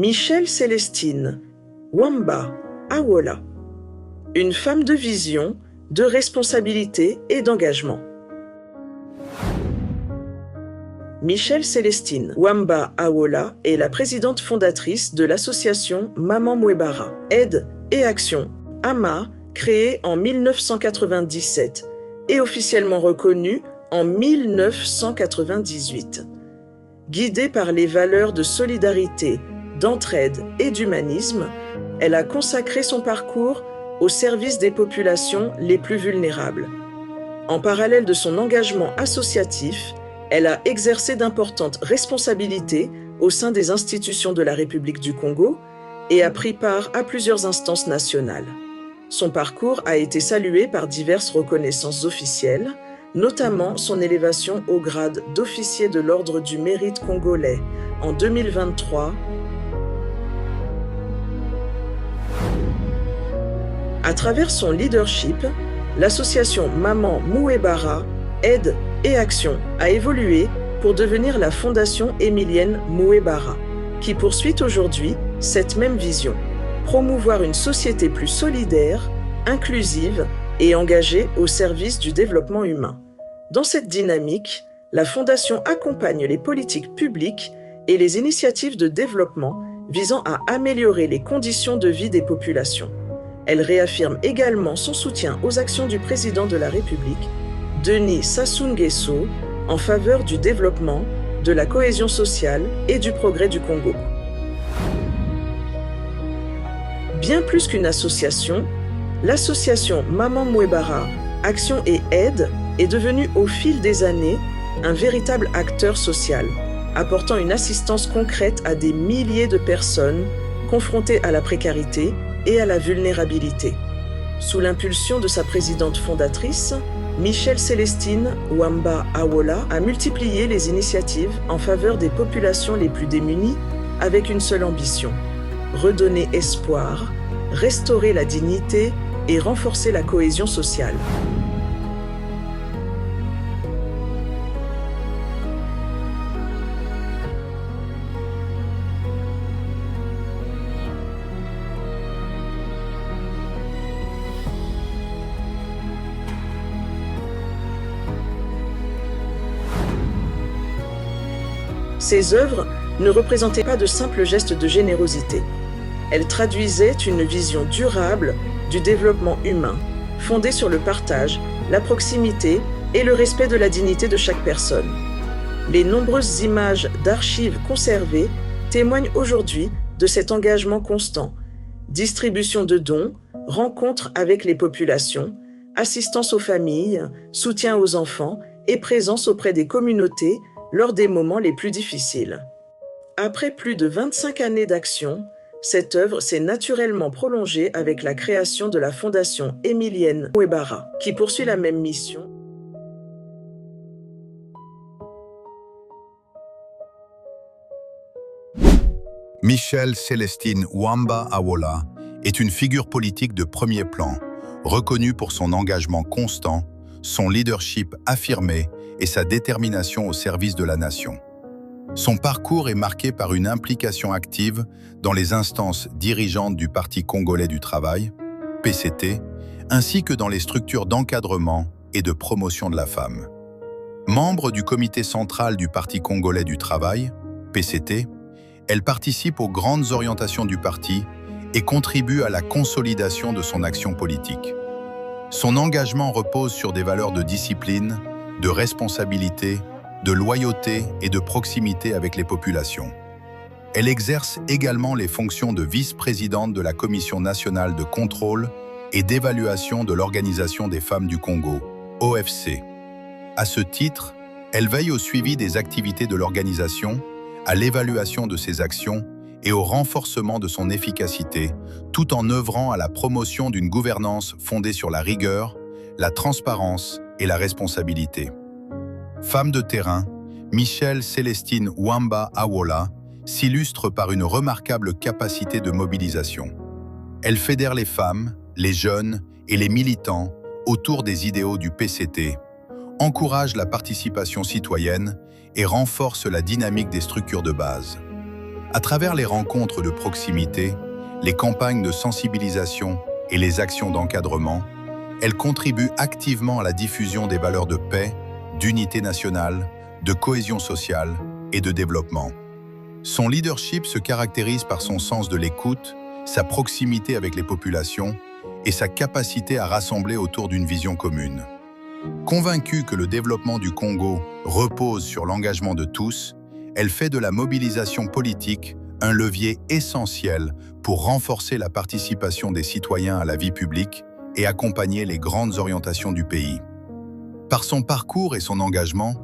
Michelle Célestine Wamba Awola, une femme de vision, de responsabilité et d'engagement. Michelle Célestine Wamba Awola est la présidente fondatrice de l'association Maman Mwebara, Aide et Action, AMA, créée en 1997 et officiellement reconnue en 1998. Guidée par les valeurs de solidarité, d'entraide et d'humanisme, elle a consacré son parcours au service des populations les plus vulnérables. En parallèle de son engagement associatif, elle a exercé d'importantes responsabilités au sein des institutions de la République du Congo et a pris part à plusieurs instances nationales. Son parcours a été salué par diverses reconnaissances officielles, notamment son élévation au grade d'officier de l'Ordre du Mérite congolais en 2023. À travers son leadership, l'association Maman Mwebara, Aide et Action a évolué pour devenir la Fondation Emilienne Mwebara, qui poursuit aujourd'hui cette même vision, promouvoir une société plus solidaire, inclusive et engagée au service du développement humain. Dans cette dynamique, la Fondation accompagne les politiques publiques et les initiatives de développement visant à améliorer les conditions de vie des populations. Elle réaffirme également son soutien aux actions du président de la République, Denis Sassou Nguesso, en faveur du développement, de la cohésion sociale et du progrès du Congo. Bien plus qu'une association, l'association Maman Mwebara, Action et Aide est devenue au fil des années un véritable acteur social, apportant une assistance concrète à des milliers de personnes confrontées à la précarité et à la vulnérabilité. Sous l'impulsion de sa présidente fondatrice, Michelle Célestine Wamba Awola a multiplié les initiatives en faveur des populations les plus démunies avec une seule ambition: redonner espoir, restaurer la dignité et renforcer la cohésion sociale. Ces œuvres ne représentaient pas de simples gestes de générosité. Elles traduisaient une vision durable du développement humain, fondée sur le partage, la proximité et le respect de la dignité de chaque personne. Les nombreuses images d'archives conservées témoignent aujourd'hui de cet engagement constant: distribution de dons, rencontres avec les populations, assistance aux familles, soutien aux enfants et présence auprès des communautés lors des moments les plus difficiles. Après plus de 25 années d'action, cette œuvre s'est naturellement prolongée avec la création de la Fondation Emilienne Mwebara, qui poursuit la même mission. Michelle Célestine Wamba Awola est une figure politique de premier plan, reconnue pour son engagement constant, son leadership affirmé et sa détermination au service de la nation. Son parcours est marqué par une implication active dans les instances dirigeantes du Parti congolais du travail, PCT, ainsi que dans les structures d'encadrement et de promotion de la femme. Membre du comité central du Parti congolais du travail, PCT, elle participe aux grandes orientations du parti et contribue à la consolidation de son action politique. Son engagement repose sur des valeurs de discipline, de responsabilité, de loyauté et de proximité avec les populations. Elle exerce également les fonctions de vice-présidente de la Commission nationale de contrôle et d'évaluation de l'Organisation des femmes du Congo, OFC. À ce titre, elle veille au suivi des activités de l'organisation, à l'évaluation de ses actions et au renforcement de son efficacité, tout en œuvrant à la promotion d'une gouvernance fondée sur la rigueur, la transparence et la responsabilité. Femme de terrain, Michelle Célestine Wamba Awola s'illustre par une remarquable capacité de mobilisation. Elle fédère les femmes, les jeunes et les militants autour des idéaux du PCT, encourage la participation citoyenne et renforce la dynamique des structures de base. À travers les rencontres de proximité, les campagnes de sensibilisation et les actions d'encadrement, elle contribue activement à la diffusion des valeurs de paix, d'unité nationale, de cohésion sociale et de développement. Son leadership se caractérise par son sens de l'écoute, sa proximité avec les populations et sa capacité à rassembler autour d'une vision commune. Convaincue que le développement du Congo repose sur l'engagement de tous, elle fait de la mobilisation politique un levier essentiel pour renforcer la participation des citoyens à la vie publique et accompagner les grandes orientations du pays. Par son parcours et son engagement,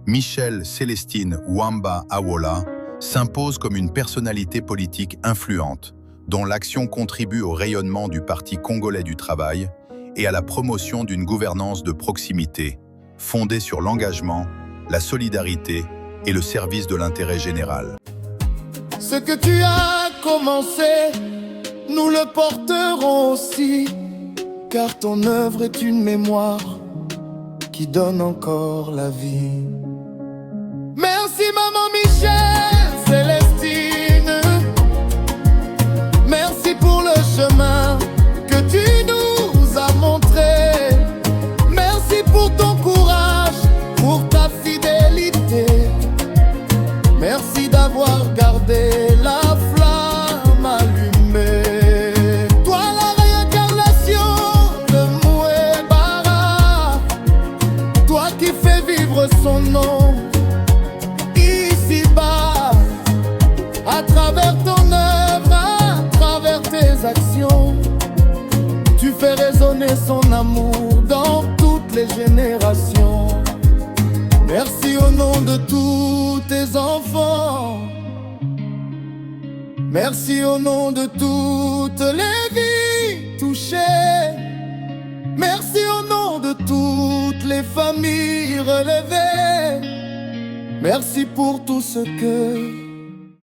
Michelle Célestine Wamba Awola s'impose comme une personnalité politique influente, dont l'action contribue au rayonnement du Parti congolais du travail et à la promotion d'une gouvernance de proximité, fondée sur l'engagement, la solidarité et le service de l'intérêt général. Ce que tu as commencé, nous le porterons aussi, car ton œuvre est une mémoire qui donne encore la vie. Merci maman Michelle Célestine, merci pour le chemin que tu nous as montré. Merci pour ton courage, pour ta fidélité. Merci d'avoir gardé la flamme allumée. Toi la réincarnation de Mouébara, toi qui fais vivre son nom ici-bas, à travers ton œuvre, à travers tes actions, tu fais résonner son amour dans toutes les générations. Merci au nom de tous tes enfants. Merci au nom de toutes les vies touchées. Merci au nom de toutes les familles relevées. Merci pour tout ce que